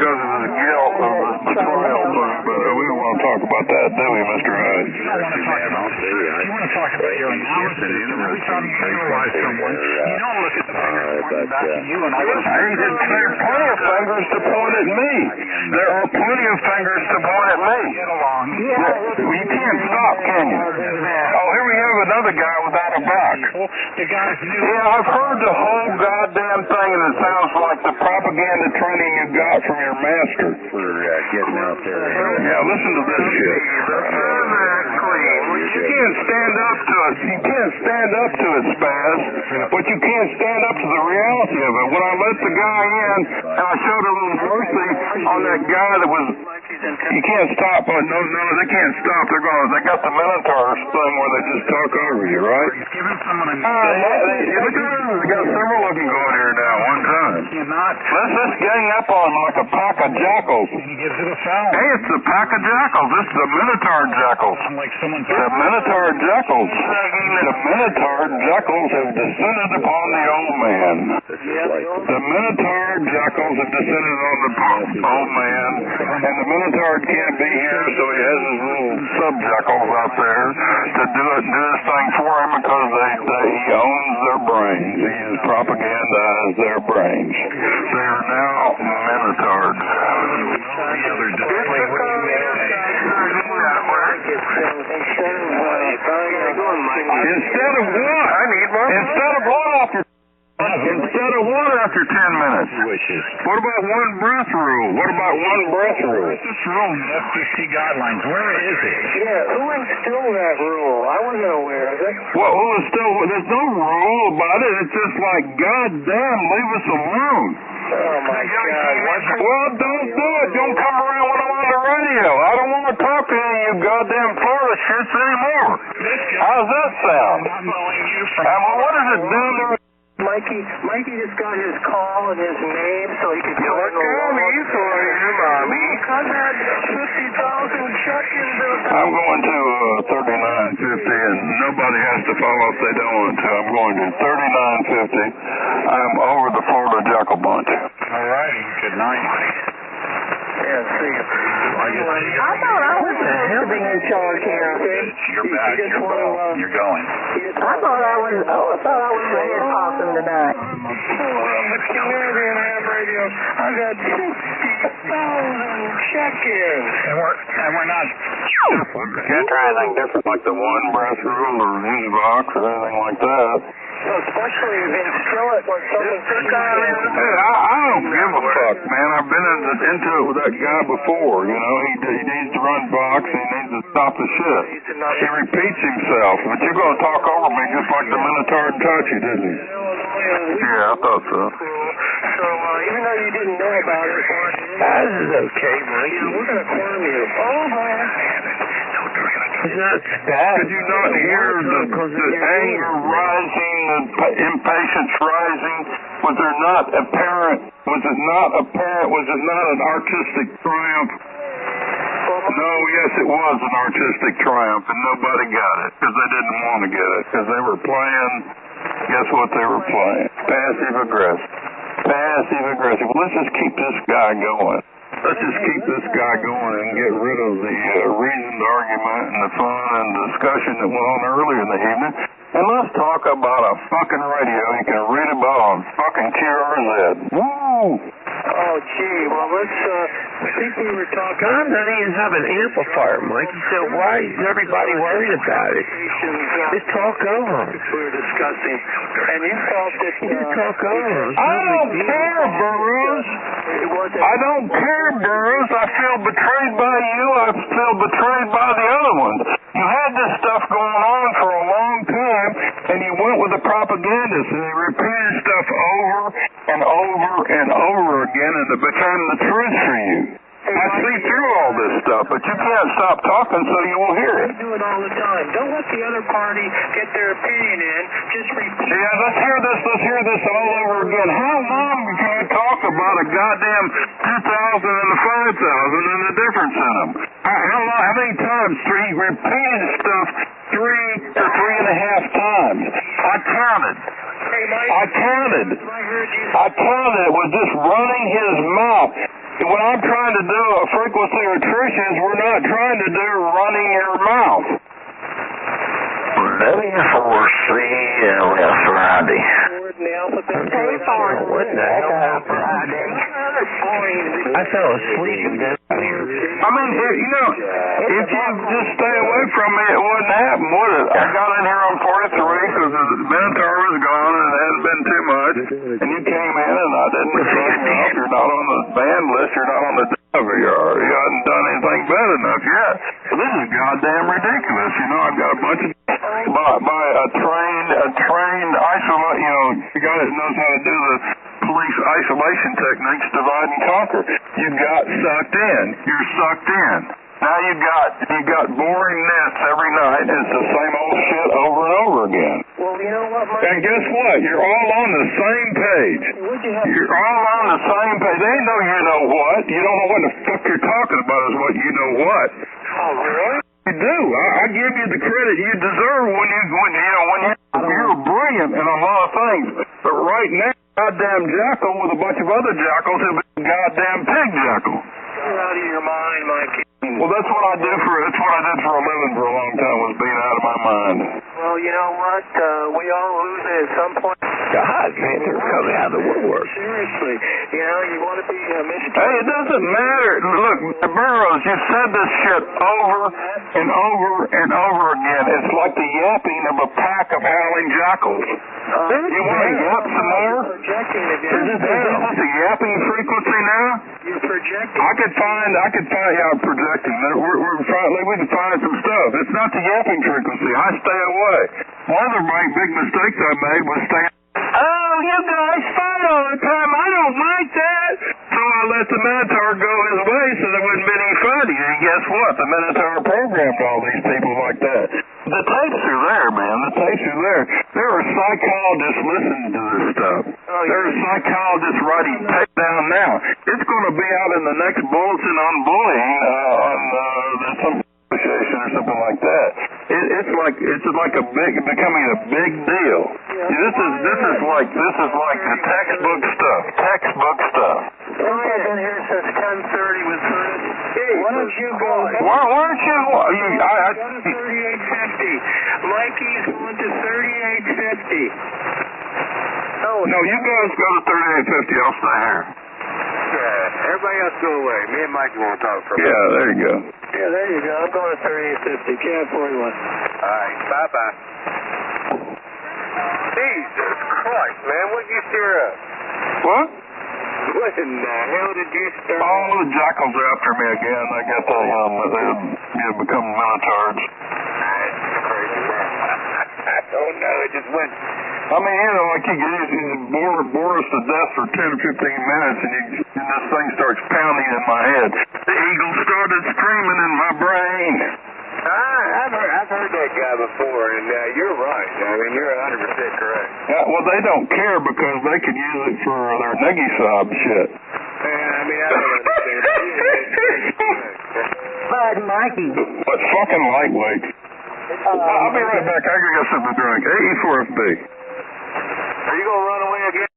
because of the guilt of the betrayal, but we don't want to talk about that, do we, Mr. Hyde? You don't want to talk about it. You want to talk about your analysis. Every time you analyze someone, you don't look at the fingers pointing back at you and all those. There's plenty of fingers to point at me. There are plenty of fingers to point at me. Get along. Well, you can't stop, can you? Oh, here we have another guy without a box. The guy's new. Yeah, I've heard the whole goddamn thing, and it sounds like the propaganda training you got from your master. For getting out there. Yeah, listen to this shit. You can't stand up to it. You can't stand up to it, Spaz. But you can't stand up to the reality of it. When I let the guy in, and I showed a little mercy on that guy that was... You can't stop. Oh, no, they can't stop. They got the Minotaurs thing where they just talk over you, right? Giving someone a They got several of them going here now, one time. Let's just gang up on them like a pack of jackals. He gives it a foul. Hey, it's a pack of jackals. This is the Minotaur jackals. Like someone's The Minotaur jackals. The Minotaur jackals have descended upon the old man. The Minotaur jackals have descended on the old man, and the Minotaur can't be here, so he has his little sub-jackals out there to do this thing for him because he owns their brains. He has propagandized their brains. They are now Minotaurs. Instead of one after 10 minutes. What about one breath rule? This rule in the FCC guidelines, where is it? Yeah, who instilled that rule? I wasn't aware of it. Well, there's no rule about it. It's just like, goddamn, leave us alone. Oh, my God. Well, don't do it. Don't come around when I'm on the radio. I don't want to talk to any of you goddamn Florida shits anymore. How's that sound? What does it do to... Mikey just got his call and his name so he could join the me for you, Mommy. I've had 50,000 check-ins. I'm going to 3950, and nobody has to follow if they don't want to. I'm going to 3950. I'm over the Florida Jackal Bunch. All righty. Good night. Yeah, see you. I thought I was supposed to be in charge here. You're back. You're going. I thought I was the head possum tonight. Radio. I got 60,000 check-ins. And we're not. Can't try anything different like the one breath rule or use box or anything like that. Especially if they spill it when someone sits down in. Hey, I don't give a fuck, man. I've been into it with that guy before. You know, he needs to run box and he needs to stop the shit. He repeats himself, but you're going to talk over me just like the Minotaur taught you, didn't you? Yeah, I thought so. So, even though you didn't know about it, This is okay, Mike. we're going to corner you. It's not bad. Did you not hear the anger rising, the impatience rising? Was it not an artistic triumph? No, yes, it was an artistic triumph, and nobody got it because they didn't want to get it because they were playing. Guess what they were playing? Passive aggressive. Let's just keep this guy going. Let's just keep this guy going and get rid of the reasoned argument and the fun and discussion that went on earlier in the evening. And let's talk about a fucking radio you can read about on fucking QRZ. Woo! Oh, gee. Well, I think we were talking. God doesn't even have an amplifier, Mikey, so why is everybody worried about it? Just talk over him. We were discussing. And you felt that... Just talk over him. I don't care, Burroughs. I don't care, Burroughs. I feel betrayed by you. I feel betrayed by the other ones. You had this stuff going on for a long time, and you went with the propagandists, and they repeated stuff over and over and over again, and it became the truth for you. I see through all this stuff, but you can't stop talking so you won't hear it. You do it all the time. Don't let the other party get their opinion in. Just repeat. Yeah, let's hear this all over again. How long can you talk about a goddamn 2,000 and a 5,000 and the difference in them? How many times? He repeated stuff 3 to 3.5 times. I counted. I counted. It was just running his mouth. When I'm trying to do a frequency restrictions. We're not trying to do running your mouth. W4C Friday. What the hell happened? I fell asleep down here. I mean, you know, if you just stay away from me, it wouldn't happen, would it? I got in here on 43 because the Minotaur was gone and it hadn't been too much, and you came in and I didn't see you. You're not on the band list. You're not on the cover. You haven't done anything bad enough yet. So this is goddamn ridiculous. You know, I've got a bunch of by a trained isolate, you know, the guy that knows how to do the police isolation techniques, divide and conquer. You got sucked in. You're sucked in. Now you got boring nets every night, and it's the same old shit over and over again. Well, you know what, Mike? And guess what? You're all on the same page. You're all on the same page. They know you know what. You don't know what the fuck you're talking about is what you know what. Oh, really? You do. I give you the credit you deserve when you're brilliant in a lot of things. But right now, goddamn jackal with a bunch of other jackals have been goddamn pig jackal. You're out of your mind, Mike. Well, that's what I did for a living for a long time, was being out of my mind. Well, you know what? We all lose it at some point. God, man, they're coming out of the woodwork. Seriously. You know, you want to be Mr. Hey, it doesn't matter. Look, Burroughs, you've said this shit over and over and over again. It's like the yapping of a pack of howling jackals. You want to yap some more? Is this a yapping frequency now? You're projecting. I could find, yeah, I'm projecting. We can find some stuff. It's not the yapping frequency. I stay away. One of the big mistakes I made was staying. Oh, you guys fight all the time. I don't like that. So I let the Minotaur go his way so there wouldn't be any fighting. And guess what? The Minotaur programmed all these people like that. The tapes are there, man. The tapes are there. There are psychologists listening to this stuff. There are psychologists writing tape down now. It's going to be out in the next bulletin on bullying on some association or something like that. It's like becoming a big deal. This is like the textbook stuff. I've been here since 10:30 with Curtis. Why don't you go? Why don't you? Go to 3850. Mikey's going to 3850. No, you guys go to 3850. I'll stay here. Yeah, everybody else go away. Me and Mikey want to talk for a minute. Yeah, there you go. Yeah, there you go. I'm going to 3850. Cab 41. All right, bye-bye. Jesus Christ, man, what did you stir up? What? What in the hell did you stir up? Oh, the jackals are after me again. I guess they become minotaurs. That's crazy, man. I don't know. It just went. I mean, you know, like you bore us to death for 10 or 15 minutes, and this thing starts pounding in my head. The eagle started screaming in my brain. I've heard that guy before, and you're right. I mean, you're 100% correct. Yeah, well, they don't care because they could use it for their neggy sob shit. Man, I mean, I don't understand. But Mikey. What fucking lightweight. I'll be right back. I gotta get something to drink. AE4FB. Are you going to run away again?